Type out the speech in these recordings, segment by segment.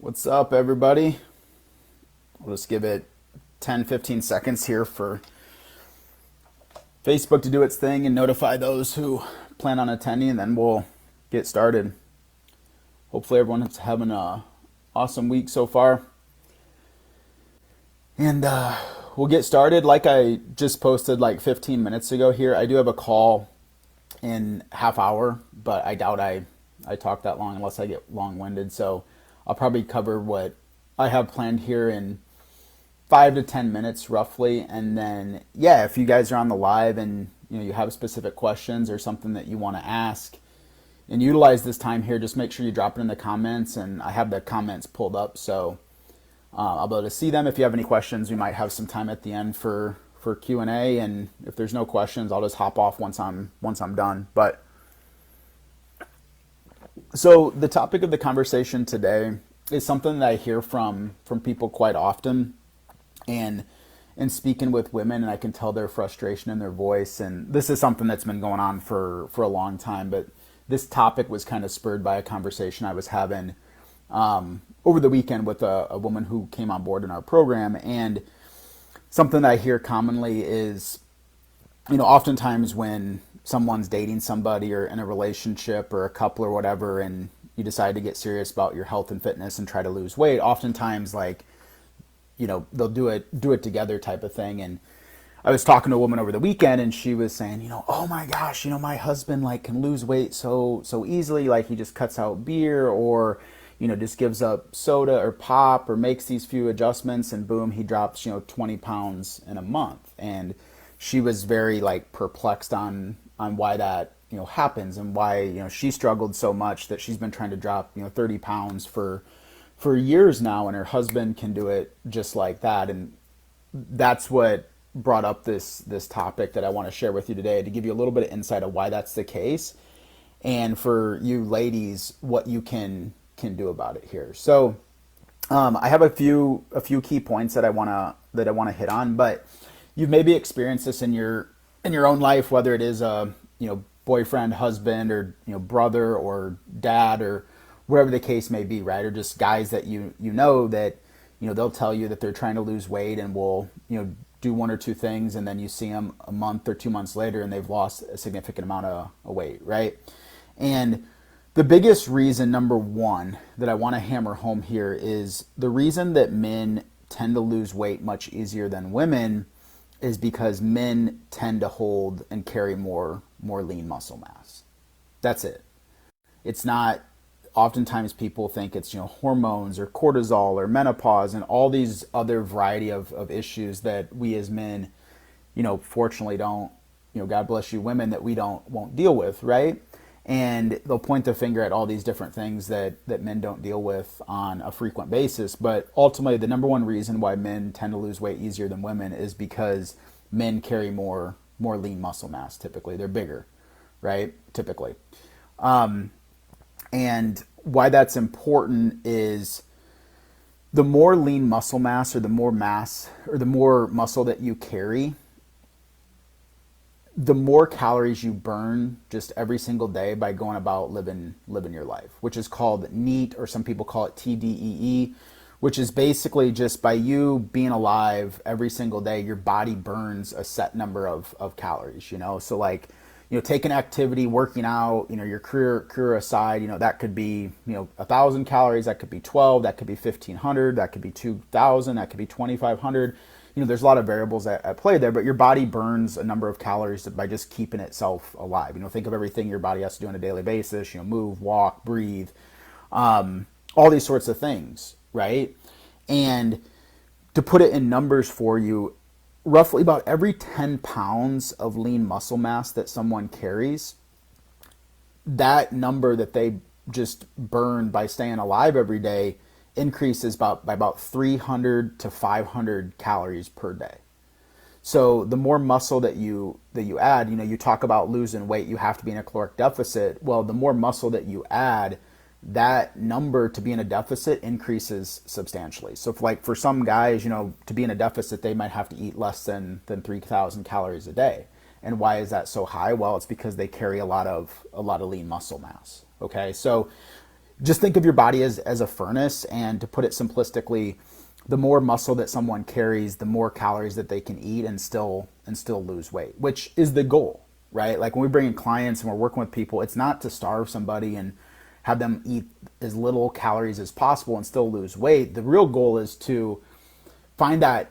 What's up, everybody? We'll just give it 10, 15 seconds here for Facebook to do its thing and notify those who plan on attending, and then we'll get started. Hopefully, everyone's having a awesome week so far. And we'll get started. Like I just posted like 15 minutes ago here, I do have a call in half hour, but I doubt I talk that long unless I get long-winded. So I'll probably cover what I have planned here in 5 to 10 minutes roughly. And then, yeah, if you guys are on the live and you have specific questions or something that you want to ask and utilize this time here, just make sure you drop it in the comments. And I have the comments pulled up, so I'll be able to see them. If you have any questions, we might have some time at the end for Q&A. And if there's no questions, I'll just hop off once I'm done. But so the topic of the conversation today is something that I hear from people quite often, and speaking with women, and I can tell their frustration in their voice. And this is something that's been going on for a long time, but this topic was kind of spurred by a conversation I was having over the weekend with a woman who came on board in our program. And something that I hear commonly is, oftentimes when someone's dating somebody or in a relationship or a couple or whatever, and you decide to get serious about your health and fitness and try to lose weight, oftentimes they'll do it together type of thing. And I was talking to a woman over the weekend, and she was saying, oh my gosh, my husband can lose weight so easily. Like, he just cuts out beer, or just gives up soda or pop, or makes these few adjustments, and boom, he drops 20 pounds in a month. And she was very perplexed on why that happens, and why she struggled so much that she's been trying to drop 30 pounds for years now, and her husband can do it just like that. And that's what brought up this topic that I want to share with you today, to give you a little bit of insight of why that's the case, and for you ladies, what you can do about it here. So I have a few key points that I want to hit on. But you've maybe experienced this in your own life, whether it is a boyfriend, husband, or brother or dad, or whatever the case may be, right? Or just guys that that they'll tell you that they're trying to lose weight, and will do one or two things, and then you see them a month or 2 months later and they've lost a significant amount of weight, right? And the biggest reason, number one, that I want to hammer home here is the reason that men tend to lose weight much easier than women is because men tend to hold and carry more lean muscle mass. That's it. It's not, oftentimes people think it's hormones or cortisol or menopause and all these other variety of issues that we as men fortunately don't, God bless you women, that we won't deal with, right? And they'll point the finger at all these different things that men don't deal with on a frequent basis. But ultimately, the number one reason why men tend to lose weight easier than women is because men carry more lean muscle mass. Typically, they're bigger, right? Typically. And why that's important is the more lean muscle mass, or the more mass, or the more muscle that you carry, the more calories you burn just every single day by going about living your life, which is called NEAT, or some people call it TDEE, which is basically just by you being alive every single day, your body burns a set number of calories, So taking activity, working out, your career aside, that could be, 1,000 calories, that could be 12, that could be 1,500, that could be 2,000, that could be 2,500. There's a lot of variables at play there, but your body burns a number of calories by just keeping itself alive. Think of everything your body has to do on a daily basis, move, walk, breathe, all these sorts of things, right? And to put it in numbers for you, roughly about every 10 pounds of lean muscle mass that someone carries, that number that they just burn by staying alive every day increases by about 300 to 500 calories per day. So the more muscle that you add, you talk about losing weight, you have to be in a caloric deficit. Well, the more muscle that you add, that number to be in a deficit increases substantially. So for some guys, to be in a deficit, they might have to eat less than 3,000 calories a day. And why is that so high? Well, it's because they carry a lot of lean muscle mass. Okay, so just think of your body as a furnace, and to put it simplistically, the more muscle that someone carries, the more calories that they can eat and still lose weight, which is the goal, right? Like when we bring in clients and we're working with people, it's not to starve somebody and have them eat as little calories as possible and still lose weight. The real goal is to find that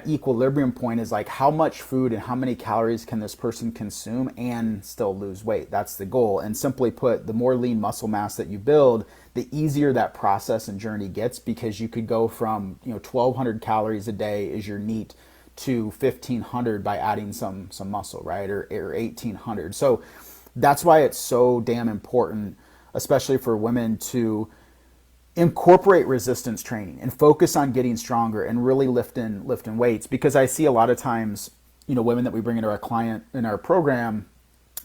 equilibrium point, is like how much food and how many calories can this person consume and still lose weight. That's the goal. And simply put, the more lean muscle mass that you build, the easier that process and journey gets, because you could go from 1,200 calories a day is your NEAT to 1,500 by adding some muscle, right? Or 1,800. So that's why it's so damn important, especially for women, to incorporate resistance training and focus on getting stronger and really lifting weights. Because I see a lot of times, women that we bring into our client in our program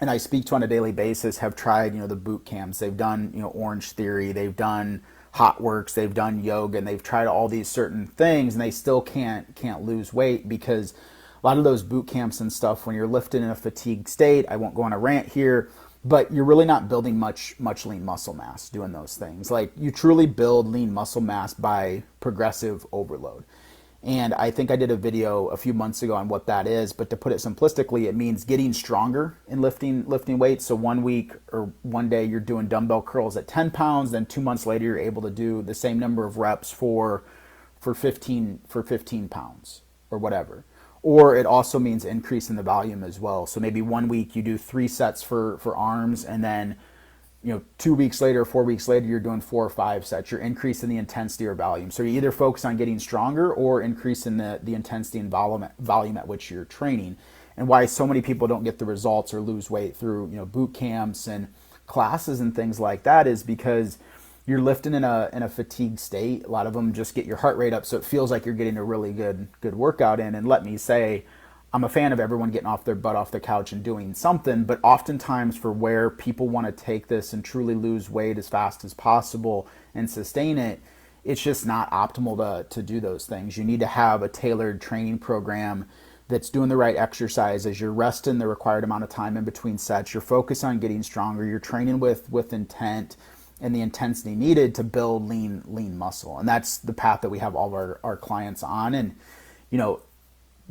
and I speak to on a daily basis have tried, the boot camps. They've done, Orange Theory, they've done Hot Works, they've done yoga, and they've tried all these certain things, and they still can't lose weight, because a lot of those boot camps and stuff, when you're lifting in a fatigued state, I won't go on a rant here, but you're really not building much lean muscle mass doing those things. Like, you truly build lean muscle mass by progressive overload. And I think I did a video a few months ago on what that is, but to put it simplistically, it means getting stronger in lifting weights. So 1 week or 1 day you're doing dumbbell curls at 10 pounds, then 2 months later you're able to do the same number of reps for 15 pounds or whatever. Or it also means increase in the volume as well. So maybe 1 week you do 3 sets for arms, and then 2 weeks later, 4 weeks later, you're doing 4 or 5 sets. You're increasing the intensity or volume. So you either focus on getting stronger or increasing the intensity and volume at which you're training. And why so many people don't get the results or lose weight through boot camps and classes and things like that is because you're lifting in a fatigued state. A lot of them just get your heart rate up, so it feels like you're getting a really good workout in. And let me say, I'm a fan of everyone getting off their butt off the couch and doing something, but oftentimes for where people want to take this and truly lose weight as fast as possible and sustain it, it's just not optimal to do those things. You need to have a tailored training program that's doing the right exercises. You're resting the required amount of time in between sets. You're focused on getting stronger. You're training with intent and the intensity needed to build lean muscle. And that's the path that we have all of our clients on. And,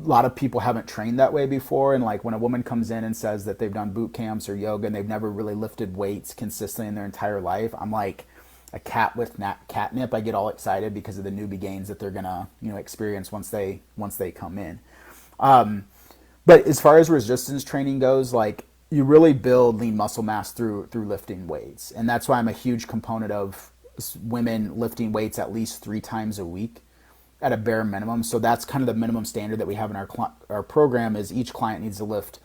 a lot of people haven't trained that way before. And like when a woman comes in and says that they've done boot camps or yoga and they've never really lifted weights consistently in their entire life, I'm like a cat with catnip. I get all excited because of the newbie gains that they're gonna experience once they come in. But as far as resistance training goes, like, you really build lean muscle mass through lifting weights. And that's why I'm a huge component of women lifting weights at least 3 times a week at a bare minimum. So that's kind of the minimum standard that we have in our program, is each client needs to lift,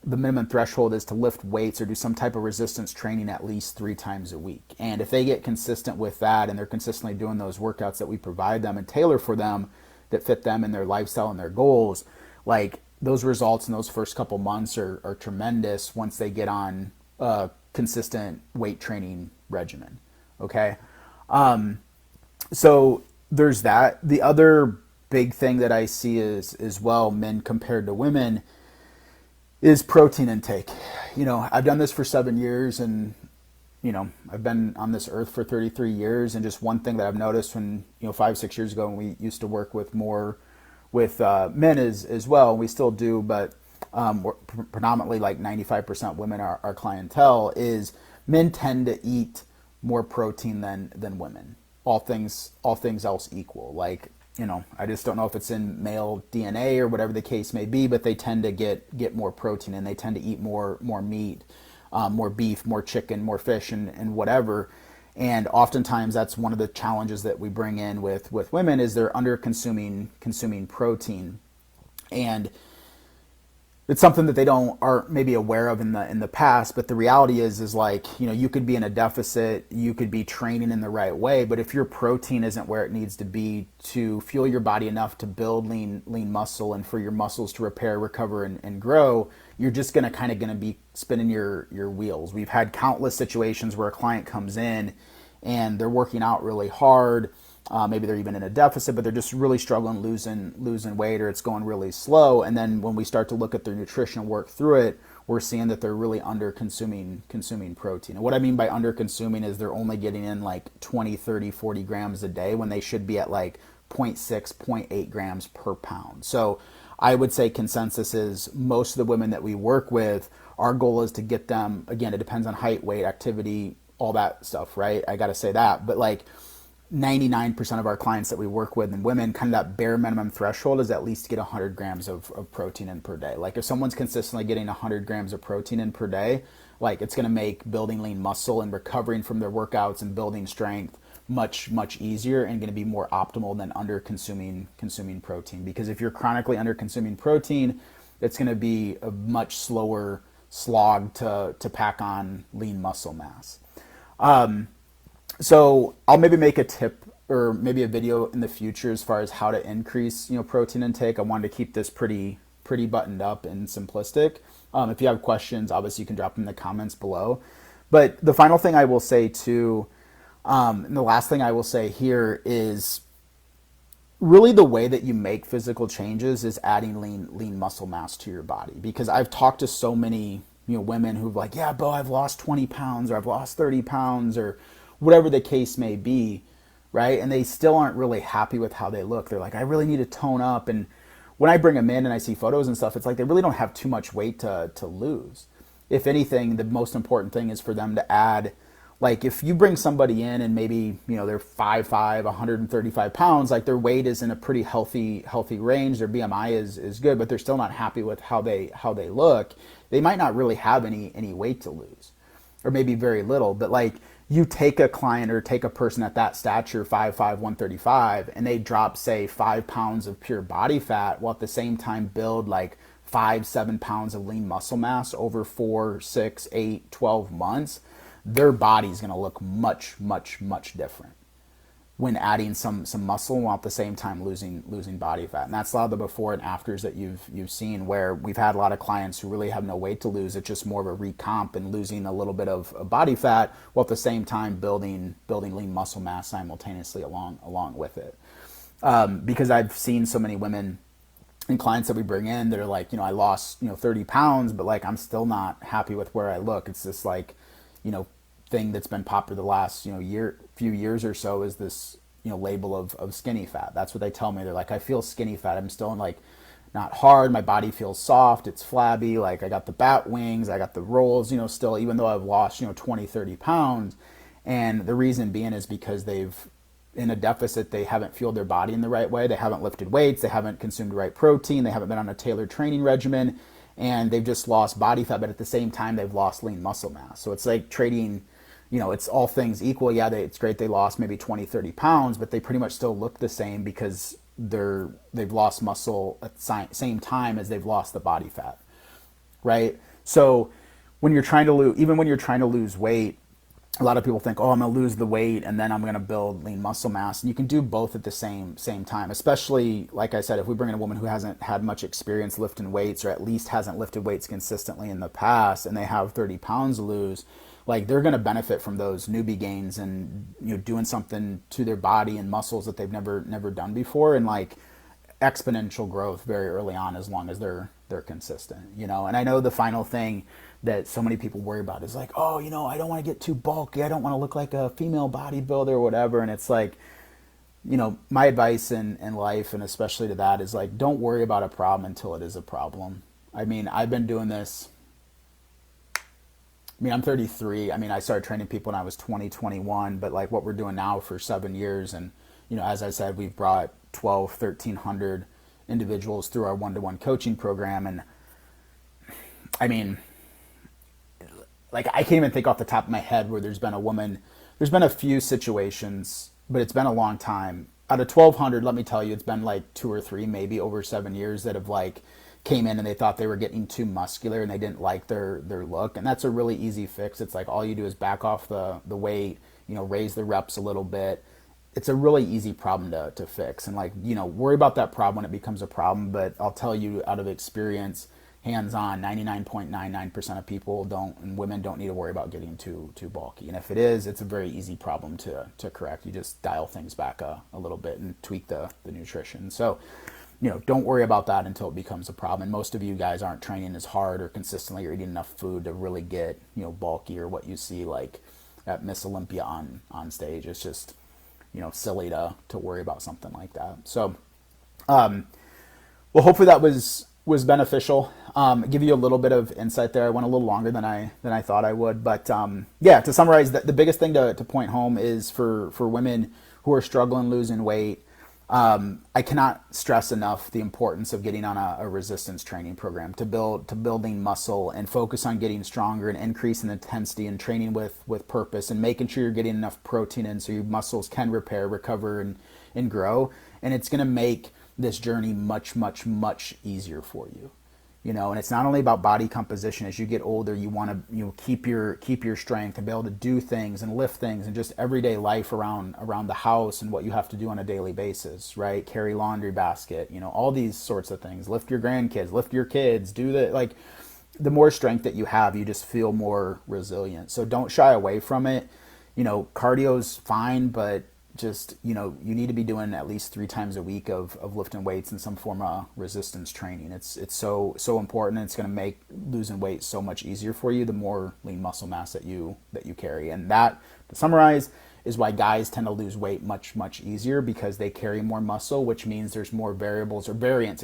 the minimum threshold is to lift weights or do some type of resistance training at least 3 times a week. And if they get consistent with that and they're consistently doing those workouts that we provide them and tailor for them that fit them and their lifestyle and their goals, like, those results in those first couple months are tremendous once they get on a consistent weight training regimen. Okay. So there's that. The other big thing that I see is, as well, men compared to women, is protein intake. I've done this for 7 years, and I've been on this earth for 33 years. And just one thing that I've noticed when 5-6 years ago, when we used to work with men as well, we still do, but we're predominantly like 95% women are our clientele, is men tend to eat more protein than women. All things else equal. Like, I just don't know if it's in male DNA or whatever the case may be, but they tend to get more protein, and they tend to eat more meat, more beef, more chicken, more fish, and whatever. And oftentimes that's one of the challenges that we bring in with women, is they're under consuming protein. And it's something that they aren't maybe aware of in the past, but the reality is like, you could be in a deficit, you could be training in the right way, but if your protein isn't where it needs to be to fuel your body enough to build lean muscle and for your muscles to repair, recover, and grow, you're just gonna be spinning your wheels. We've had countless situations where a client comes in and they're working out really hard. Maybe they're even in a deficit, but they're just really struggling losing weight, or it's going really slow. And then when we start to look at their nutrition and work through it, we're seeing that they're really under consuming protein. And what I mean by under consuming is they're only getting in like 20, 30, 40 grams a day when they should be at like zero point 0.6, zero point 0.8 grams per pound. So I would say consensus is most of the women that we work with, our goal is to get them, again, it depends on height, weight, activity, all that stuff, right? I got to say that. But like 99% of our clients that we work with and women, kind of that bare minimum threshold is at least get 100 grams of protein in per day. Like if someone's consistently getting 100 grams of protein in per day, like it's going to make building lean muscle and recovering from their workouts and building strength much easier and going to be more optimal than under consuming protein. Because if you're chronically under consuming protein, it's going to be a much slower slog to pack on lean muscle mass. So I'll maybe make a tip or maybe a video in the future as far as how to increase, protein intake. I wanted to keep this pretty buttoned up and simplistic. If you have questions, obviously you can drop them in the comments below. But the final thing I will say too, and the last thing I will say here is really the way that you make physical changes is adding lean muscle mass to your body. Because I've talked to so many women who've like, yeah, Bo, I've lost 20 pounds or I've lost 30 pounds or whatever the case may be, right? And they still aren't really happy with how they look. They're like, I really need to tone up. And when I bring them in and I see photos and stuff, it's like they really don't have too much weight to lose. If anything, the most important thing is for them to add, like if you bring somebody in and maybe, they're 5'5", 135 pounds, like their weight is in a pretty healthy range, their BMI is good, but they're still not happy with how they look, they might not really have any weight to lose, or maybe very little. But like you take a client or take a person at that stature, 5'5", 135, and they drop, say, 5 pounds of pure body fat, while at the same time build like 5-7 pounds of lean muscle mass over 4, 6, 8, 12 months, their body's going to look much different when adding some muscle while at the same time losing body fat. And that's a lot of the before and afters that you've seen, where we've had a lot of clients who really have no weight to lose. It's just more of a recomp and losing a little bit of body fat while at the same time building lean muscle mass simultaneously along with it. Because I've seen so many women and clients that we bring in that are like, I lost 30 pounds, but like I'm still not happy with where I look. It's this like thing that's been popular the last few years or so is this label of skinny fat. That's what they tell me. They're like, I feel skinny fat. I'm still like not hard. My body feels soft. It's flabby. Like I got the bat wings. I got the rolls. Still, even though I've lost 20, 30 pounds. And the reason being is because they've in a deficit. They haven't fueled their body in the right way. They haven't lifted weights. They haven't consumed the right protein. They haven't been on a tailored training regimen, and they've just lost body fat. But at the same time, they've lost lean muscle mass. So it's like trading. It's all things equal. Yeah, it's great they lost maybe 20, 30 pounds, but they pretty much still look the same because they've lost muscle at the same time as they've lost the body fat, right? So when you're trying to lose weight, a lot of people think, oh, I'm going to lose the weight and then I'm going to build lean muscle mass. And you can do both at the same time, especially, like I said, if we bring in a woman who hasn't had much experience lifting weights, or at least hasn't lifted weights consistently in the past, and they have 30 pounds to lose, like they're going to benefit from those newbie gains and doing something to their body and muscles that they've never done before, and like exponential growth very early on, as long as they're consistent. And I know the final thing that so many people worry about is like, oh, I don't want to get too bulky, I don't want to look like a female bodybuilder or whatever. And it's like, my advice in life, and especially to that, is like, don't worry about a problem until it is a problem. I mean, I've been doing this. I'm 33. I started training people when I was 20, 21, but like what we're doing now for 7 years. And, as I said, we've brought 1,300 individuals through our one-to-one coaching program. And like I can't even think off the top of my head where there's been a few situations, but it's been a long time. Out of 1,200, let me tell you, it's been like 2 or 3, maybe over 7 years, that have like came in and they thought they were getting too muscular and they didn't like their look. And that's a really easy fix. It's like all you do is back off the weight, raise the reps a little bit. It's a really easy problem to fix. And like, worry about that problem when it becomes a problem. But I'll tell you out of experience, hands-on, 99.99% of people and women don't need to worry about getting too bulky. And if it is, it's a very easy problem to correct. You just dial things back a little bit and tweak the nutrition. So don't worry about that until it becomes a problem. And most of you guys aren't training as hard or consistently or eating enough food to really get, bulky or what you see like at Miss Olympia on stage. It's just, silly to worry about something like that. So, well, hopefully that was beneficial. Give you a little bit of insight there. I went a little longer than I thought I would, but yeah. To summarize, the biggest thing to point home is for women who are struggling losing weight. I cannot stress enough the importance of getting on a resistance training program to building muscle and focus on getting stronger and increasing intensity and training with purpose and making sure you're getting enough protein in so your muscles can repair, recover, and grow. And it's going to make this journey much, much, much easier for you. And it's not only about body composition. As you get older, you want to keep your strength and be able to do things and lift things and just everyday life around the house and what you have to do on a daily basis, right? Carry laundry basket, all these sorts of things. Lift your grandkids, lift your kids, do the more strength that you have, you just feel more resilient. So don't shy away from it. Cardio's fine, but just, you need to be doing at least 3 times a week of lifting weights and some form of resistance training. It's so important. It's going to make losing weight so much easier for you the more lean muscle mass that you carry. And that, to summarize, is why guys tend to lose weight much, much easier, because they carry more muscle, which means there's more variance,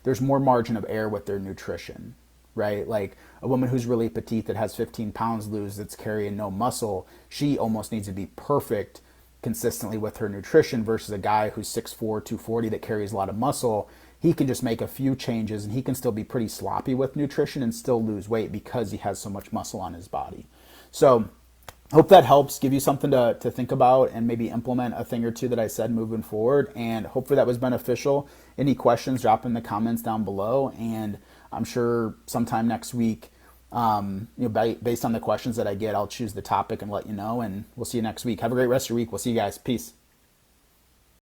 there's more margin of error with their nutrition, right? Like a woman who's really petite that has 15 pounds lose that's carrying no muscle, she almost needs to be perfect consistently with her nutrition, versus a guy who's 6'4", 240 that carries a lot of muscle. He can just make a few changes and he can still be pretty sloppy with nutrition and still lose weight because he has so much muscle on his body. So hope that helps give you something to think about and maybe implement a thing or two that I said moving forward. And hopefully that was beneficial. Any questions, drop in the comments down below. And I'm sure sometime next week, based on the questions that I get, I'll choose the topic and let you know, and we'll see you next week. Have a great rest of your week. We'll see you guys. Peace.